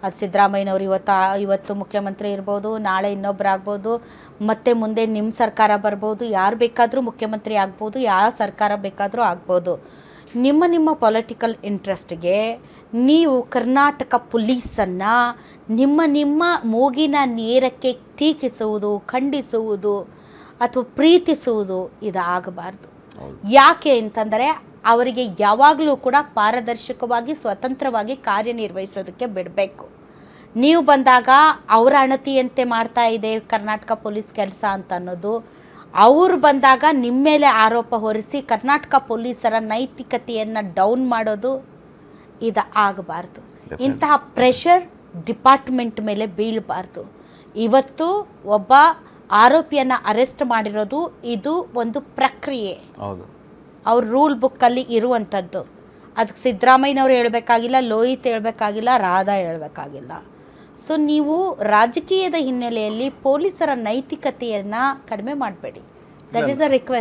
ಅದು ಸಿದ್ದರಾಮಯ್ಯನವರು ಇವತ್ತು ಮುಖ್ಯಮಂತ್ರಿ ಇರ್ಬೋದು, ನಾಳೆ ಇನ್ನೊಬ್ಬರು ಆಗ್ಬೋದು, ಮತ್ತು ಮುಂದೆ ನಿಮ್ಮ ಸರ್ಕಾರ ಬರ್ಬೋದು, ಯಾರು ಬೇಕಾದರೂ ಮುಖ್ಯಮಂತ್ರಿ ಆಗ್ಬೋದು, ಯಾವ ಸರ್ಕಾರ ಬೇಕಾದರೂ ಆಗ್ಬೋದು. ನಿಮ್ಮ ಪೊಲಿಟಿಕಲ್ ಇಂಟ್ರೆಸ್ಟ್ಗೆ ನೀವು ಕರ್ನಾಟಕ ಪೊಲೀಸನ್ನು ನಿಮ್ಮ ಮೂಗಿನ ನೇರಕ್ಕೆ ಟೀಕಿಸುವುದು, ಖಂಡಿಸುವುದು ಅಥವಾ ಪ್ರೀತಿಸುವುದು ಇದು ಆಗಬಾರ್ದು. ಯಾಕೆ ಅಂತಂದರೆ ಅವರಿಗೆ ಯಾವಾಗಲೂ ಕೂಡ ಪಾರದರ್ಶಕವಾಗಿ ಸ್ವತಂತ್ರವಾಗಿ ಕಾರ್ಯನಿರ್ವಹಿಸೋದಕ್ಕೆ ಬಿಡಬೇಕು. ನೀವು ಬಂದಾಗ ಅವರ ಅಣತಿಯಂತೆ ಮಾಡ್ತಾ ಇದೆ ಕರ್ನಾಟಕ ಪೊಲೀಸ್ ಕೆಲಸ ಅಂತ ಅನ್ನೋದು, ಅವರು ಬಂದಾಗ ನಿಮ್ಮ ಮೇಲೆ ಆರೋಪ ಹೊರಿಸಿ ಕರ್ನಾಟಕ ಪೊಲೀಸರ ನೈತಿಕತೆಯನ್ನು ಡೌನ್ ಮಾಡೋದು ಇದು ಆಗಬಾರ್ದು. ಇಂತಹ ಪ್ರೆಷರ್ ಡಿಪಾರ್ಟ್ಮೆಂಟ್ ಮೇಲೆ ಬೀಳಬಾರ್ದು. ಇವತ್ತು ಒಬ್ಬ ಆರೋಪಿಯನ್ನು ಅರೆಸ್ಟ್ ಮಾಡಿರೋದು ಇದು ಒಂದು ಪ್ರಕ್ರಿಯೆ, ಅವ್ರ ರೂಲ್ ಬುಕ್ಕಲ್ಲಿ ಇರುವಂಥದ್ದು. ಅದಕ್ಕೆ ಸಿದ್ದರಾಮಯ್ಯನವ್ರು ಹೇಳಬೇಕಾಗಿಲ್ಲ, ಲೋಹಿತ್ ಹೇಳಬೇಕಾಗಿಲ್ಲ, ರಾಧಾ ಹೇಳಬೇಕಾಗಿಲ್ಲ. ಸೊ ನೀವು ರಾಜಕೀಯದ ಹಿನ್ನೆಲೆಯಲ್ಲಿ ಪೊಲೀಸರ ನೈತಿಕತೆಯನ್ನು ಕಡಿಮೆ ಮಾಡಬೇಡಿ. That is a request.